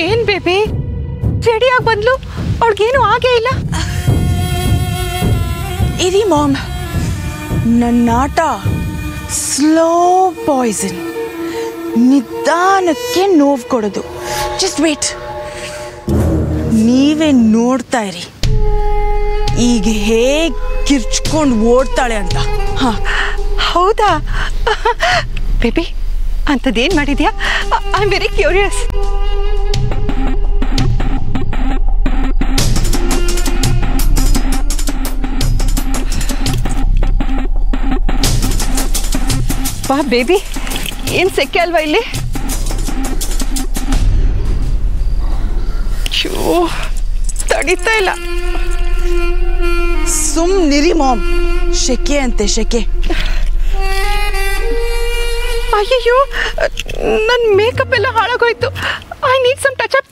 ಏನ್ ಬೇಬಿ ರೆಡಿಯಾಗಿ ಬಂದ್ಲು, ಅವಳಿಗೇನು ಆಗೇ ಇಲ್ಲ. ಇರಿ ಮಾಮ್, ನನ್ನ ಆಟ ಸ್ಲೋ ಪಾಯ್ಸನ್, ನಿಧಾನಕ್ಕೆ ನೋವು ಕೊಡೋದು. ಜಸ್ಟ್ ವೇಟ್, ನೀವೇ ನೋಡ್ತಾ ಇರಿ ಈಗ ಹೇಗೆ ಕಿರ್ಚ್ಕೊಂಡು ಓಡ್ತಾಳೆ ಅಂತ. ಹಾ ಹೌದಾ ಬೇಬಿ, ಅಂಥದ್ದೇನು ಮಾಡಿದ್ಯಾ? I am very curious. ಬಾ ಬೇಬಿ, ಏನು ಸೆಕೆ ಅಲ್ವಾ ಇಲ್ಲಿ? ತಡೀತಾ ಇಲ್ಲ. ಸುಮ್ಮನಿರಿ ಮಾಮ್, ಶೆಕೆ ಅಂತೆ ಶೆಕೆ. ಅಯ್ಯಯ್ಯೋ, ನನ್ನ ಮೇಕಪ್ ಎಲ್ಲ ಹಾಳಾಗೋಯ್ತು. I need some touch up.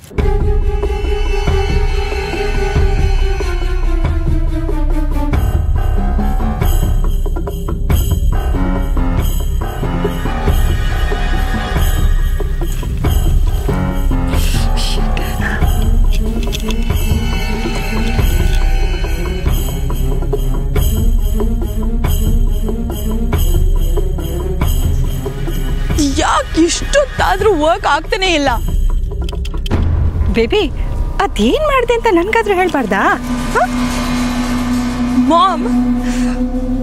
ಯಾಕೆ ಇಷ್ಟೊತ್ತಾದ್ರೂ ವರ್ಕ್ ಆಗ್ತಾನೆ ಇಲ್ಲ? ಬೇಬಿ, ಅದೇನ್ ಮಾಡಿದೆ ಅಂತ ನನ್ಗಾದ್ರೂ ಹೇಳ್ಬಾರ್ದಾ? ಮಾಮ್,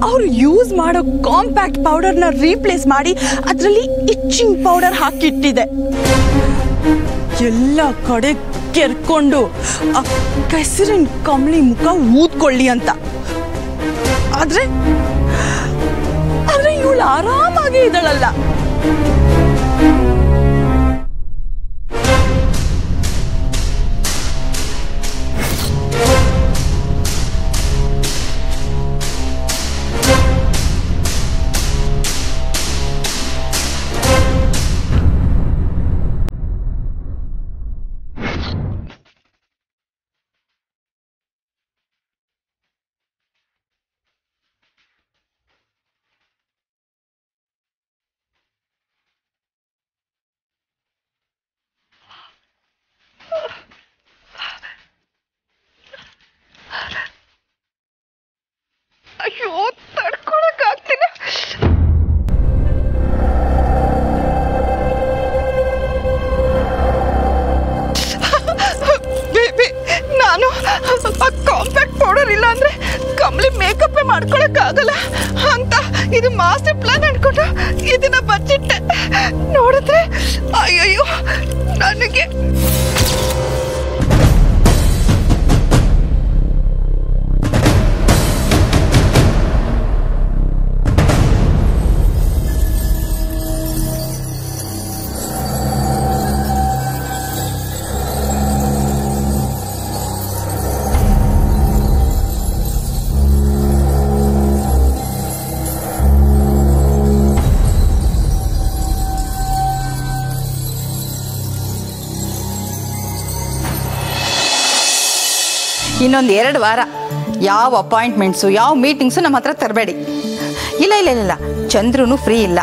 ಅವ್ರು ಯೂಸ್ ಮಾಡೋ ಕಾಂಪ್ಯಾಕ್ಟ್ ಪೌಡರ್ನ ರೀಪ್ಲೇಸ್ ಮಾಡಿ ಅದರಲ್ಲಿ ಇಚ್ಚಿಂಗ್ ಪೌಡರ್ ಹಾಕಿಟ್ಟಿದೆ. ಎಲ್ಲ ಕಡೆ ಕೆರ್ಕೊಂಡು ಆ ಕೆಸರಿನ ಕಂಬಳಿ ಮುಖ ಊದ್ಕೊಳ್ಳಿ ಅಂತ. ಆದ್ರೆ ಇವಳು ಆರಾಮಾಗಿ ಇದ್ದಾಳಲ್ಲ. ಅಯ್ಯೋ, ತಡ್ಕೊಳಕ್ಕಾಗ್ತಿಲ್ಲ. ಬೇಬಿ, ನಾನು ಆ ಕಾಂಪ್ಯಾಕ್ಟ್ ಪೌಡರ್ ಇಲ್ಲ ಅಂದ್ರೆ ಕಂಪ್ಲಿ ಮೇಕಪ್ ಮಾಡ್ಕೊಳಕ್ಕಾಗಲ್ಲ ಅಂತ ಇದು ಮಾಸ್ಟರ್ ಪ್ಲಾನ್ ಅನ್ಕೊಂಡು ಇದನ್ನ ಬಚ್ಚಿಟ್ಟೆ. ನೋಡಿದ್ರೆ ಅಯ್ಯಯ್ಯೋ, ನನಗೆ ಇನ್ನೊಂದು 2 ವಾರ ಯಾವ ಅಪಾಯಿಂಟ್ಮೆಂಟ್ಸು ಯಾವ ಮೀಟಿಂಗ್ಸು ನಮ್ಮ ಹತ್ರ ತರಬೇಡಿ. ಇಲ್ಲ ಇಲ್ಲ ಇಲ್ಲ, ಚಂದ್ರೂ ಫ್ರೀ ಇಲ್ಲ.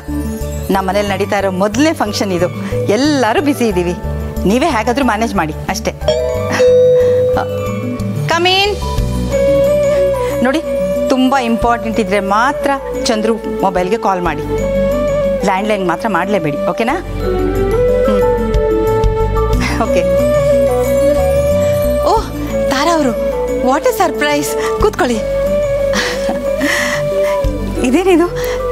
ನಮ್ಮ ಮನೇಲಿ ನಡೀತಾ ಇರೋ ಮೊದಲನೇ ಫಂಕ್ಷನ್ ಇದು. ಎಲ್ಲರೂ ಬ್ಯುಸಿ ಇದ್ದೀವಿ. ನೀವೇ ಹೇಗಾದರೂ ಮ್ಯಾನೇಜ್ ಮಾಡಿ ಅಷ್ಟೇ. ಕಮೀನ್ ನೋಡಿ, ತುಂಬ ಇಂಪಾರ್ಟೆಂಟ್ ಇದ್ದರೆ ಮಾತ್ರ ಚಂದ್ರು ಮೊಬೈಲ್ಗೆ ಕಾಲ್ ಮಾಡಿ. ಲ್ಯಾಂಡ್ಲೈನ್ ಮಾತ್ರ ಮಾಡಲೇಬೇಡಿ, ಓಕೆನಾ? ಓಕೆ. ಓಹ್ ತಾರಾ ಅವರು, ವಾಟ್ ಎ ಸರ್ಪ್ರೈಸ್. ಕೂತ್ಕೊಳ್ಳಿ. ಇದೇನಿದು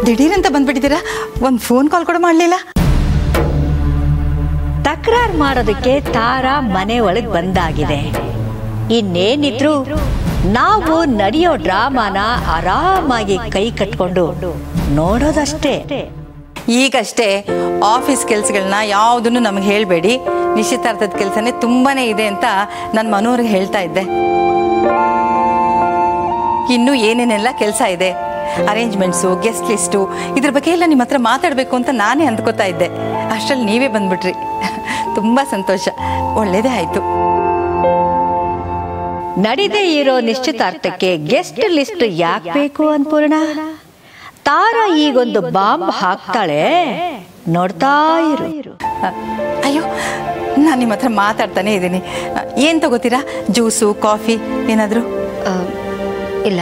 ದಿಢೀರಂತ ಬಂದ್ಬಿಟ್ಟಿದ್ದೀರಾ? ಒಂದು ಫೋನ್ ಕಾಲ್ ಕೂಡ ಮಾಡಲಿಲ್ಲ. ತಕರಾರು ಮಾಡೋದಕ್ಕೆ ತಾರಾ ಮನೆ ಒಳಗೆ ಬಂದಾಗಿದೆ. ಇನ್ನೇನಿದ್ರು ನಾವು ನಡೆಯೋ ಡ್ರಾಮಾನ ಆರಾಮಾಗಿ ಕೈ ಕಟ್ಕೊಂಡು ನೋಡೋದಷ್ಟೇ. ಈಗಷ್ಟೇ ಆಫೀಸ್ ಕೆಲಸಗಳನ್ನ ಯಾವುದನ್ನು ನಮಗೆ ಹೇಳಬೇಡಿ. ನಿಶ್ಚಿತಾರ್ಥದ ಕೆಲಸನೇ ತುಂಬಾ ಇದೆ ಅಂತ ನನ್ನ ಮನೋರಿಗೆ ಹೇಳ್ತಾ ಇದ್ದೆ. ಇನ್ನೂ ಏನೇನೆಲ್ಲ ಕೆಲಸ ಇದೆ, ಅರೇಂಜ್ಮೆಂಟ್ಸು, ಗೆಸ್ಟ್ ಲಿಸ್ಟು, ಇದ್ರ ಬಗ್ಗೆ ಎಲ್ಲ ನಿಮ್ಮ ಹತ್ರ ಮಾತಾಡಬೇಕು ಅಂತ ನಾನೇ ಅಂದ್ಕೋತಾ ಇದ್ದೆ. ಅಷ್ಟರಲ್ಲಿ ನೀವೇ ಬಂದ್ಬಿಟ್ರಿ. ತುಂಬ ಸಂತೋಷ, ಒಳ್ಳೇದೇ ಆಯಿತು. ನಡೀದೇ ಇರೋ ನಿಶ್ಚಿತಾರ್ಥಕ್ಕೆ ಗೆಸ್ಟ್ ಲಿಸ್ಟ್ ಯಾಕೆ ಬೇಕು ಅನ್ಪೂರ್ಣ? ತಾರಾ ಈಗೊಂದು ಬಾಂಬ್ ಹಾಕ್ತಾಳೆ, ನೋಡ್ತಾ ಇರು. ಅಯ್ಯೋ, ನಾನು ನಿಮ್ಮ ಹತ್ರ ಮಾತಾಡ್ತಾನೆ ಇದ್ದೀನಿ. ಏನು ತಗೋತೀರಾ? ಜ್ಯೂಸು, ಕಾಫಿ ಏನಾದರೂ? ಇಲ್ಲ,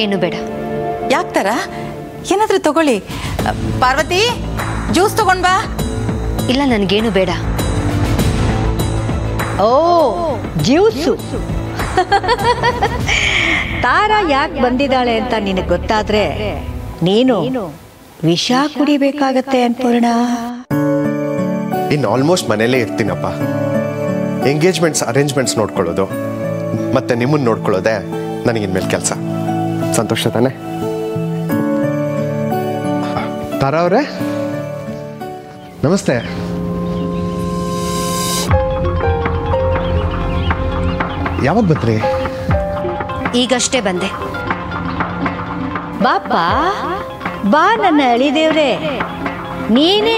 ಏನು ಬೇಡ. ಯಾಕೆ ತರ? ಏನಾದರೂ ತಗೊಳ್ಳಿ. ಪಾರ್ವತಿ, ಜ್ಯೂಸ್ ತಗೊಂಡ್ ಬಾ. ಇಲ್ಲ, ನನಗೇನು ಬೇಡ. ಓ, ಜ್ಯೂಸು. ತಾರಾ ಯಾಕೆ ಬಂದಿದ್ದಾಳೆ ಅಂತ ನಿನಗೆ ಗೊತ್ತಾದ್ರೆ ನೀನು ವಿಷ ಕುಡಿಬೇಕಾಗತ್ತೆ ಅನ್ಪೂರ್ಣ. ಇನ್ನು ಆಲ್ಮೋಸ್ಟ್ ಮನೇಲೇ ಇರ್ತೀನಪ್ಪ. ಎಂಗೇಜ್ಮೆಂಟ್ಸ್ ಅರೇಂಜ್ಮೆಂಟ್ಸ್ ನೋಡ್ಕೊಳ್ಳೋದು ಮತ್ತೆ ನಿಮ್ಮನ್ನು ನೋಡ್ಕೊಳ್ಳೋದೆ ನನಗಿನ್ಮೇಲೆ ಕೆಲಸ. ಸಂತೋಷ ತಾನೆ? ತಾರಾ ಅವರೇ ನಮಸ್ತೆ. ಯಾವಾಗ ಬಂದ್ರಿ? ಈಗಷ್ಟೇ ಬಂದೆ. ಬಾಪ ಬಾ ನನ್ನ ಅಳಿದೇವ್ರೆ, ನೀನೇ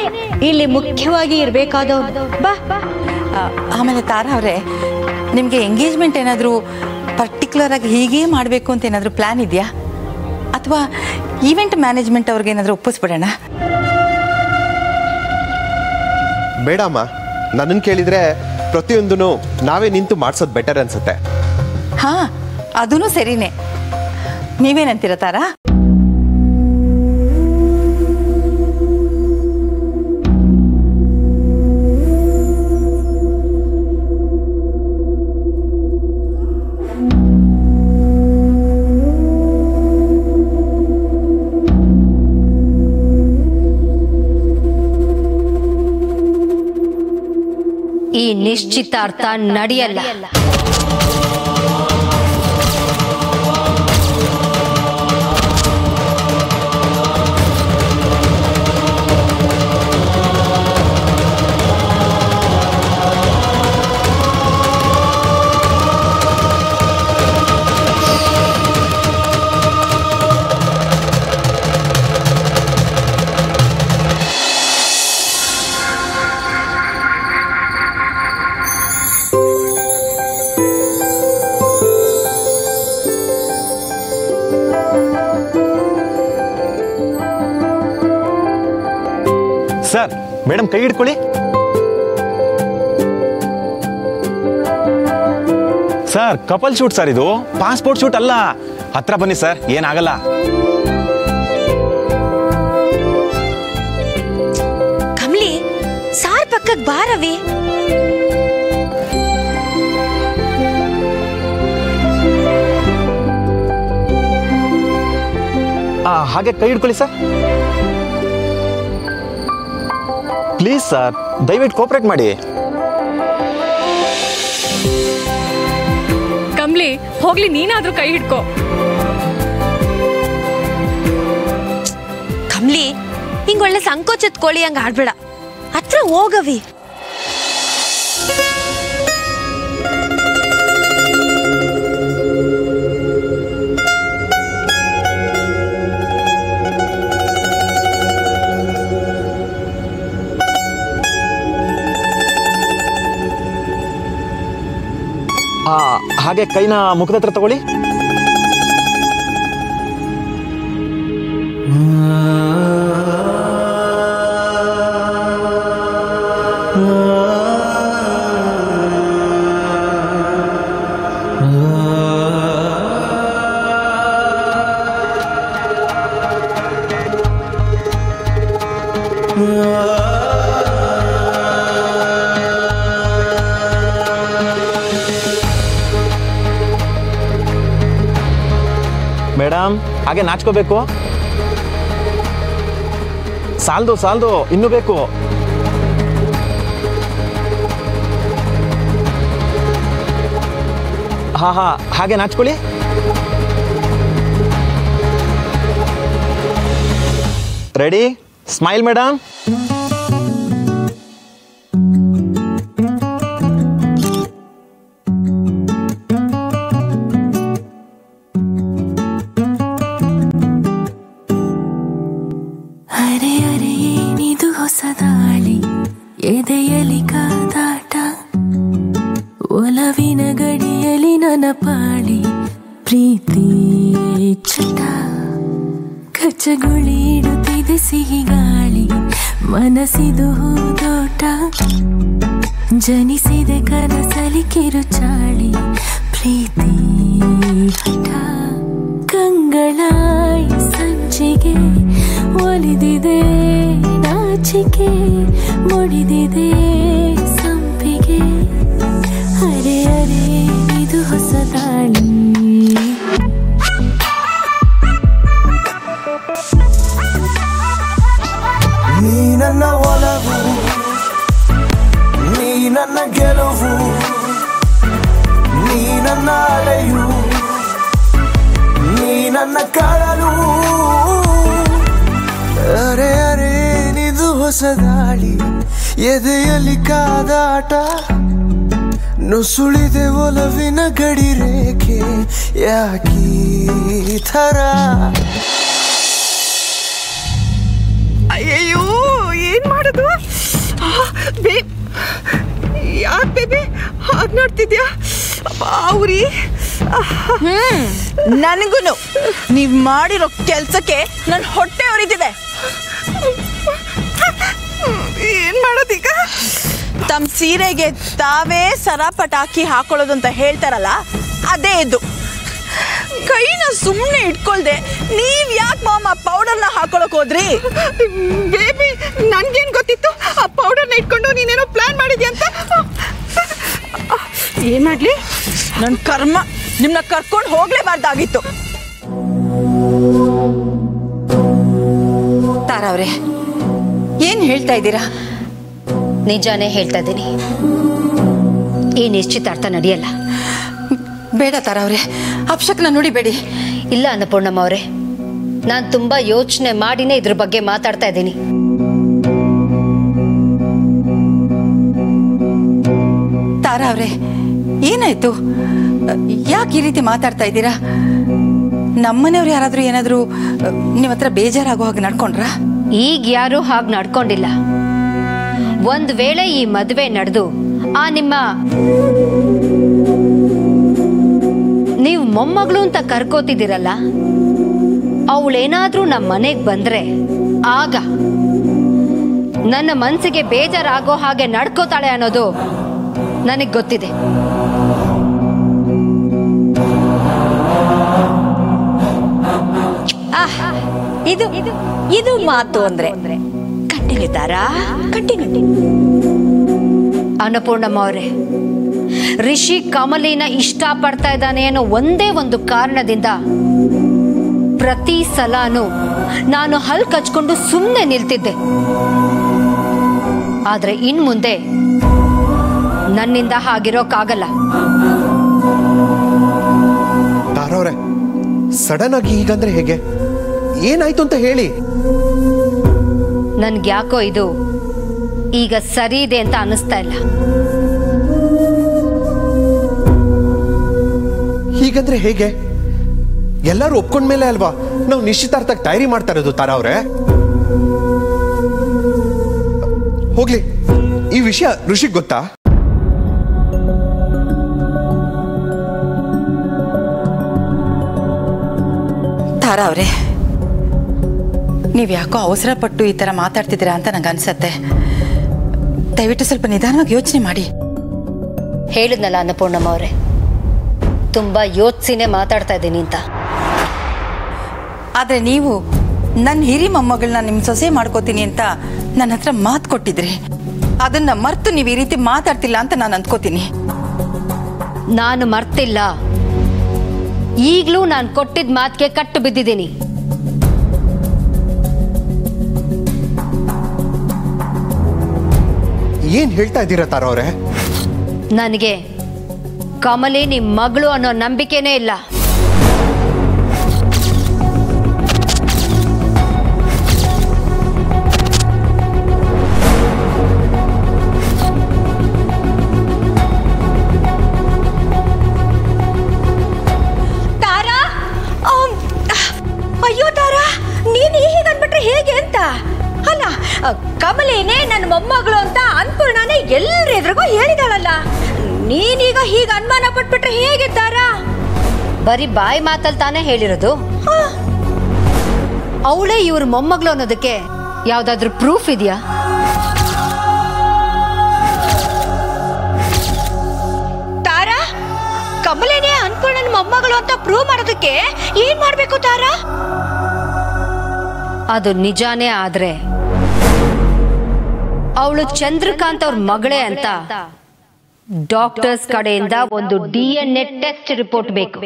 ಇಲ್ಲಿ ಮುಖ್ಯವಾಗಿ ಇರ್ಬೇಕಾದವನು. ಬಾ. ಆಮೇಲೆ ತಾರಾ ಅವರೇ, ನಿಮಗೆ ಎಂಗೇಜ್ಮೆಂಟ್ ಏನಾದರೂ ಪರ್ಟಿಕ್ಯುಲರ್ ಆಗಿ ಹೀಗೇ ಮಾಡಬೇಕು ಅಂತ ಏನಾದರೂ ಪ್ಲ್ಯಾನ್ ಇದೆಯಾ? ಅಥವಾ ಈವೆಂಟ್ ಮ್ಯಾನೇಜ್ಮೆಂಟ್ ಅವ್ರಿಗೆ ಏನಾದರೂ ಒಪ್ಪಿಸ್ಬಿಡೋಣ? ಬೇಡಮ್ಮ, ನನ್ನನ್ನು ಕೇಳಿದರೆ ಪ್ರತಿಯೊಂದೂ ನಾವೇ ನಿಂತು ಮಾಡಿಸೋದು ಬೆಟರ್ ಅನ್ಸುತ್ತೆ. ಹಾಂ, ಅದೂ ಸರಿನೇ. ನೀವೇನಂತೀರ ತಾರಾ? ಈ ನಿಶ್ಚಿತಾರ್ಥ ನಡೆಯಲ್ಲ. ಸರ್, ಮೇಡಮ್ ಕೈ ಹಿಡ್ಕೊಳ್ಳಿ. ಸರ್, ಕಪಲ್ ಶೂಟ್ ಸರ್, ಇದು ಪಾಸ್ಪೋರ್ಟ್ ಶೂಟ್ ಅಲ್ಲ. ಹತ್ರ ಬನ್ನಿ ಸರ್, ಏನಾಗಲ್ಲ. ಕಮಲಿ, ಸಾರ್ ಪಕ್ಕಕ್ಕೆ ಬಾರವಿ. ಹಾಗೆ ಕೈ ಹಿಡ್ಕೊಳ್ಳಿ ಸರ್. ಪ್ಲೀಸ್ ಸರ್, ದಯವಿಟ್ಟು ಕೋಪರೇಟ್ ಮಾಡಿ. ಕಮ್ಲಿ, ಹೋಗ್ಲಿ, ನೀನಾದ್ರೂ ಕೈ ಹಿಡ್ಕೋ. ಕಮ್ಲಿ, ಹಿಂಗೊಳ್ಳೆ ಸಂಕೋಚದ ಕೋಳಿ ಹಂಗ ಆಡ್ಬೇಡ. ಹತ್ರ ಹೋಗವಿ. ಹಾಗೆ ಕೈನ ಮುಖದ ಹತ್ರ ತಗೊಳ್ಳಿ. ಮೇಡಮ್, ಹಾಗೆ ನಾಚ್ಕೋಬೇಕು. ಸಾಲ್ದು ಇನ್ನೂ ಬೇಕು. ಹಾ, ಹಾಗೆ ನಾಚ್ಕೊಳ್ಳಿ. ರೆಡಿ? Smile madam. ಎದೆಯಲಿ ಕಾದಾಟ, ಒಲವಿನ ಗಡಿಯಲಿ ನನ್ನ ಪಾಳಿ ಪ್ರೀತಿ ಚಟ. ಕಚ್ಚಗುಳಿ ಇಡುತ್ತಿದೆ ಸಿಹಿ ಗಾಳಿ ಮನಸ್ಸಿದು ಹೂದೋಟ ಜನಿಸಿದೆ ಕನಸಲಿ ಕಿರುಚಾಳಿ ಪ್ರೀತಿ ಹಠ ಕಂಗಳಾಯಿ ಸಂಚಿಗೆ ಒಲಿದಿದೆ ನಾಚಿಕೆ ಮುಡಿದಿದೆ ಸಂಪಿಗೆ ಅರೆ ಅರೆ ಇದು ಹೊಸ ದಾಳಿ ನೀ ನನ್ನ ಒಲವು ನೀ ನನ್ನ ಗೆಲುವು ನೀ ನನ್ನ ಅಲೆಯು ನೀ ನನ್ನ ಕಳಲು ಅರೆ ಅರೆ ನಿದು ಹೊಸ ದಾಳಿ ಎದೆಯಲ್ಲಿ ಕಾದಾಟ ನುಸುಳಿದೆ ಒಲವಿನ ಗಡಿ ರೇಖೆ ಯಾಕೀ ಥರ ಅಯ್ಯಯ್ಯೋ ಏನ್ ಮಾಡೋದು ಯಾಕೆ ಬೇಬಿ ಹಾಗೆ ನೋಡ್ತಿದ್ಯಾ ಅವ್ರಿ ನನಗೂ ನೀವ್ ಮಾಡಿರೋ ಕೆಲ್ಸಕ್ಕೆ ನನ್ನ ಹೊಟ್ಟೆ ಉರಿತಿದೆ. ಏನ್ ಮಾಡೋದೀಗ? ತಮ್ಮ ಸೀರೆಗೆ ತಾವೇ ಸರ ಪಟಾಕಿ ಹಾಕೊಳ್ಳೋದು ಅಂತ ಹೇಳ್ತಾರಲ್ಲ ಅದೇ ಇದು. ಕೈನ ಸುಮ್ಮನೆ ಇಟ್ಕೊಳ್ದೆ ನೀವ್ ಯಾಕೆ ಮಾಮ ಪೌಡರ್ನ ಹಾಕೊಳಕ್ ಹೋದ್ರಿ? ಬೇಬಿ ನನ್ಗೇನ್ ಗೊತ್ತಿತ್ತು ಆ ಪೌಡರ್ನ ಇಟ್ಕೊಂಡು ನೀನೇನೋ ಪ್ಲಾನ್ ಮಾಡಿದ್ಯಾ ಅಂತ. ಏನ್ ಮಾಡ್ಲಿ, ನನ್ ಕರ್ಮ ನಿಮ್ನ ಕರ್ಕೊಂಡು ಹೋಗ್ಲೇಬಾರ್ದಾಗಿತ್ತು. ತಾರಾ ಅವ್ರೆ ಏನ್ ಹೇಳ್ತಾ ಇದ್ದೀರಾ? ನಿಜಾನೇ ಹೇಳ್ತಾ ಇದ್ದೀನಿ. ಈ ನಿಶ್ಚಿತಾರ್ಥ ನಡೆಯಲ್ಲ. ಬೇಡ ತಾರಾ ಅವ್ರೆ, ಅಪ್ಶಕ್ನ ನುಡಿಬೇಡಿ. ಇಲ್ಲ ಅನ್ನಪೂರ್ಣಮ್ಮ ಅವರೇ, ನಾನು ತುಂಬಾ ಯೋಚನೆ ಮಾಡಿನೇ ಇದ್ರ ಬಗ್ಗೆ ಮಾತಾಡ್ತಾ ಇದ್ದೀನಿ. ತಾರಾ ಅವ್ರೆ ಏನಾಯ್ತು? ಯಾಕೆ ಈ ರೀತಿ ಮಾತಾಡ್ತಾ ಇದ್ದೀರಾ? ನಮ್ಮನೆಯವ್ರು ಯಾರಾದ್ರೂ ಏನಾದ್ರೂ ನಿಮ್ಮ ಹತ್ರ ಬೇಜಾರಾಗೋ ಹಾಗೆ ನಡ್ಕೊಂಡ್ರಾ? ಈಗ ಯಾರೂ ಹಾಗೆ ನಡ್ಕೊಂಡಿಲ್ಲ. ಒಂದ್ ವೇಳೆ ಈ ಮದುವೆ ನಡೆದು ಆ ನಿಮ್ಮ ನೀವು ಮೊಮ್ಮಗಳು ಅಂತ ಕರ್ಕೋತಿದ್ದೀರಲ್ಲ, ಅವಳೇನಾದ್ರೂ ನಮ್ಮ ಮನೆಗೆ ಬಂದ್ರೆ ಆಗ ನನ್ನ ಮನಸ್ಸಿಗೆ ಬೇಜಾರಾಗೋ ಹಾಗೆ ನಡ್ಕೋತಾಳೆ ಅನ್ನೋದು ನನಗೆ ಗೊತ್ತಿದೆ. ಇದು ಇದು ಮಾತು ಅಂದ್ರೆ ಕಂಟಿನ್ಯೂ ತಾರಾ, ಕಂಟಿನ್ಯೂ. ಅನ್ನಪೂರ್ಣಮ್ಮ ಅವರೇ, ರಿಷಿ ಕಮಲಿನ ಇಷ್ಟಪಡ್ತಾ ಇದ್ದಾನೆ ಅನ್ನೋ ಒಂದೇ ಒಂದು ಕಾರಣದಿಂದ ಪ್ರತಿ ಸಲನೂ ನಾನು ಹಲ್ ಕಚ್ಕೊಂಡು ಸುಮ್ಮನೆ ನಿಲ್ತಿದ್ದೆ. ಆದ್ರೆ ಇನ್ ಮುಂದೆ ನನ್ನಿಂದ ಹಾಗಿರೋಕ್ಕಾಗಲ್ಲ. ತಾರವ್ರೆ ಸಡನ್ ಆಗಿ ಹೀಗಂದ್ರೆ ಹೇಗೆ? ಏನಾಯ್ತು ಅಂತ ಹೇಳಿ. ನನ್ಗ್ಯಾಕೋ ಇದು ಈಗ ಸರಿ ಇದೆ ಅಂತ ಅನಿಸ್ತಾ ಇಲ್ಲ. ಹೀಗಂದ್ರೆ ಹೇಗೆ? ಎಲ್ಲರೂ ಒಪ್ಕೊಂಡ್ಮೇಲೆ ಅಲ್ವಾ ನಾವು ನಿಶ್ಚಿತಾರ್ಥಕ್ಕೆ ತಯಾರಿ ಮಾಡ್ತಾ ಇರೋದು ತಾರಾ ಅವ್ರೆ. ಹೋಗ್ಲಿ, ಈ ವಿಷಯ ಋಷಿಗ್ ಗೊತ್ತಾ? ತಾರಾ ಅವ್ರೆ ನೀವ್ ಯಾಕೋ ಅವಸರ ಪಟ್ಟು ಈ ತರ ಮಾತಾಡ್ತಿದ್ದೀರಾ ಅಂತ ನಂಗೆ ಅನ್ಸತ್ತೆ. ದಯವಿಟ್ಟು ಸ್ವಲ್ಪ ನಿಧಾನವಾಗಿ ಯೋಚನೆ ಮಾಡಿ. ಹೇಳಿದ್ನಲ್ಲ ಅನ್ನಪೂರ್ಣಮ್ಮ ಅವರೇ, ತುಂಬಾ ಯೋಚಿಸಿನೇ ಮಾತಾಡ್ತಾ ಇದ್ದೀನಿ ಅಂತ. ಆದ್ರೆ ನೀವು ನನ್ನ ಹಿರಿ ಮೊಮ್ಮಗಳನ್ನ ನಿಮ್ ಸೊಸೆ ಮಾಡ್ಕೋತೀನಿ ಅಂತ ನನ್ನ ಹತ್ರ ಮಾತು ಕೊಟ್ಟಿದ್ರಿ. ಅದನ್ನ ಮರ್ತು ನೀವು ಈ ರೀತಿ ಮಾತಾಡ್ತಿಲ್ಲ ಅಂತ ನಾನು ಅಂದ್ಕೋತೀನಿ. ನಾನು ಮರ್ತಿಲ್ಲ. ಈಗ್ಲೂ ನಾನು ಕೊಟ್ಟಿದ್ದ ಮಾತಿಗೆ ಕಟ್ಟು ಬಿದ್ದಿದ್ದೀನಿ. ಏನ್ ಹೇಳ್ತಾ ಇದ್ದೀರಾ ತಾರಾ ಅವ್ರೆ? ನನಗೆ ಕಮಲಿ ನಿಮ್ ಮಗಳು ಅನ್ನೋ ನಂಬಿಕೆನೇ ಇಲ್ಲ. ತಾರಾ, ಅಯ್ಯೋ ತಾರಾ, ನೀನ್ ಹೀಗನ್ಬಿಟ್ರೆ ಹೇಗೆ ಅಂತ? ಅಲ್ಲ, ಕಮಲಿನೇ ನನ್ನ ಮೊಮ್ಮಗಳು ಅಂತ ಅನ್ಪೂರ್ಣನೇ ಎಲ್ಲರೆದ್ರಿಗೂ ಹೇಳಿದಾಳಲ್ಲ. ನೀನೀಗ ಹೀಗ ಅನುಮಾನ ಪಟ್ಬಿಟ್ರೆ ಹೇಗಿದ್ದಾರಾ? ಬರೀ ಬಾಯಿ ಮಾತಲ್ಲಿ ತಾನೇ ಹೇಳಿರೋದು. ಅವಳೇ ಇವ್ರ ಮೊಮ್ಮಗಳು ಅನ್ನೋದಕ್ಕೆ ಯಾವ್ದಾದ್ರು ಪ್ರೂಫ್ ಇದೆಯಾ? ತಾರಾ, ಕಮಲೇನೆ ಅನ್ಪೂರ್ಣನ ಮೊಮ್ಮಗಳು ಅಂತ ಪ್ರೂವ್ ಮಾಡೋದಕ್ಕೆ ಏನ್ ಮಾಡ್ಬೇಕು ತಾರಾ? ಅದು ನಿಜಾನೇ ಆದ್ರೆ ಅವಳು ಚಂದ್ರಕಾಂತ್ ಅವ್ರ ಮಗಳೇ ಅಂತ ಡಾಕ್ಟರ್ಸ್ ಕಡೆಯಿಂದ ಒಂದು DNA ಟೆಸ್ಟ್ ರಿಪೋರ್ಟ್ ಬೇಕು.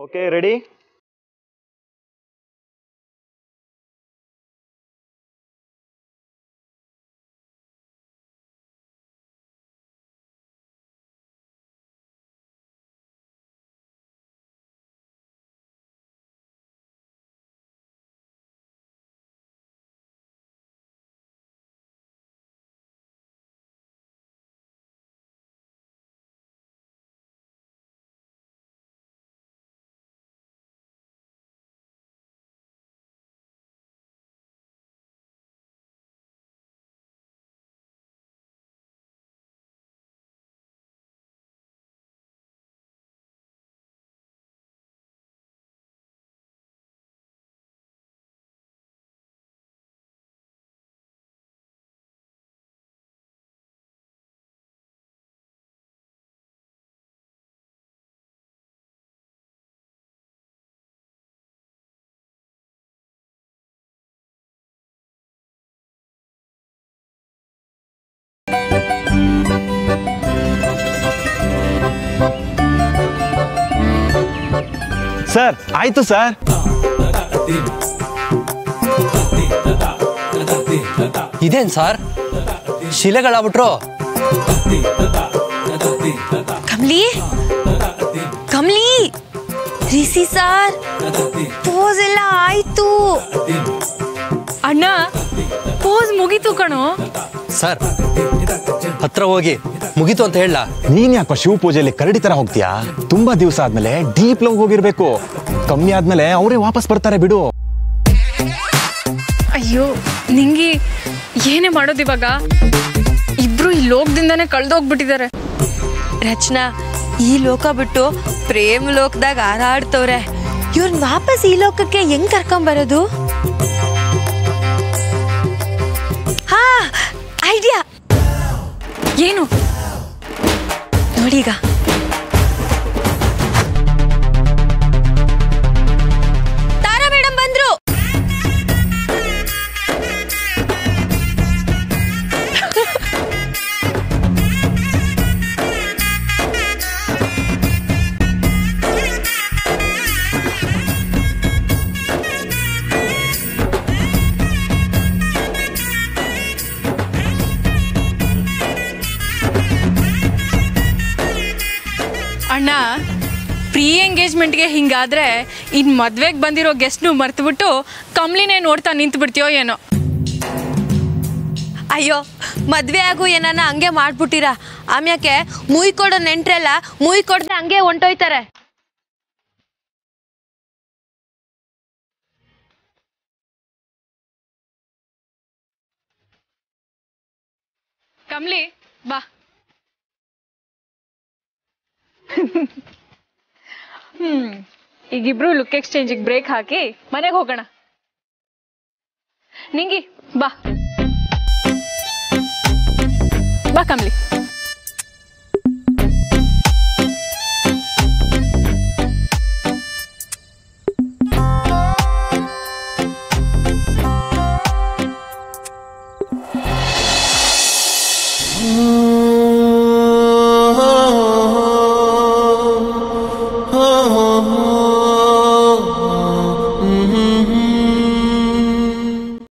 Okay, ready? ಸರ್, ಆಯ್ತು ಸರ್. ಇದೇನ್ ಸರ್, ಶಿಲೆಗಳಾಗ್ಬಿಟ್ರು? ಕಮಲಿ, ಕಮಲಿ, ರಿಸಿ ಸರ್, ಪೋಸ್ ಎಲ್ಲ ಆಯ್ತು. ಅಣ್ಣ, ಪೋಸ್ ಮುಗೀತು ಕಣೋ. ಸರ್, ಹತ್ರ ಹೋಗಿ ಮುಗೀತು ಅಂತ ಹೇಳ. ನೀನ್ ಯಾಕೋ ಶಿವ ಪೂಜೆಯಲ್ಲಿ ಕರಡಿ ತರ ಹೋಗ್ತೀಯಾ? ತುಂಬಾ ದಿವಸ ಆದ್ಮೇಲೆ ಡೀಪ್ ಲವ್ ಹೋಗಿರ್ಬೇಕು. ಕಮ್ಮಿ ಆದ್ಮೇಲೆ ಅವರೇ ವಾಪಸ್ ಬರ್ತಾರೆ ಬಿಡು. ಅಯ್ಯೋ ನಿಂಗಿ, ಏನೇ ಮಾಡೋದು ಇವಾಗ? ಇಬ್ರು ಈ ಲೋಕದಿಂದಾನೇ ಕಳ್ದೋಗ್ಬಿಟ್ಟಿದ್ದಾರೆ. ರಚನಾ, ಈ ಲೋಕ ಬಿಟ್ಟು ಪ್ರೇಮ್ ಲೋಕದಾಗ ಹಾರಾಡ್ತವ್ರೆ. ಇವ್ರನ್ನ ವಾಪಸ್ ಈ ಲೋಕಕ್ಕೆ ಹೆಂಗ್ ಕರ್ಕೊಂಬರೋದು? ಹಾ, ಐಡಿಯಾ. ಏನು? ನೋಡೀಗ. ತಾರಾ ಮೇಡಮ್ ಬಂದ್ರು. ಅಣ್ಣ, ಪ್ರೀ ಎಂಗೇಜ್ಮೆಂಟ್ಗೆ ಹಿಂಗಾದ್ರೆ ಇನ್ ಮದ್ವೆಗೆ ಬಂದಿರೋ ಗೆಸ್ಟ್ನು ಮರ್ತ್ಬಿಟ್ಟು ಕಮ್ಲಿನೇ ನೋಡ್ತಾ ನಿಂತು ಬಿಡ್ತೀಯೋ ಏನೋ. ಅಯ್ಯೋ, ಮದ್ವೆ ಆಗು ಏನಾನ ಹಂಗೆ ಮಾಡ್ಬಿಟ್ಟಿರ. ಆಮ್ಯಾಕೆ ಮುಯ್ ಕೊಡೋ ನೆಂಟ್ರೆಲ್ಲ ಮುಯ್ ಕೊಡದೆ ಹಂಗೆ ಹೊಂಟೋಯ್ತಾರೆ. ಕಮ್ಲಿ, ಬಾ. ಈಗಿಬ್ರು ಲುಕ್ ಎಕ್ಸ್ಚೇಂಜಿಗೆ ಬ್ರೇಕ್ ಹಾಕಿ ಮನೆಗೆ ಹೋಗೋಣ. ನಿಂಗಿ, ಬಾ ಬಾ ಕಮ್ಲಿ.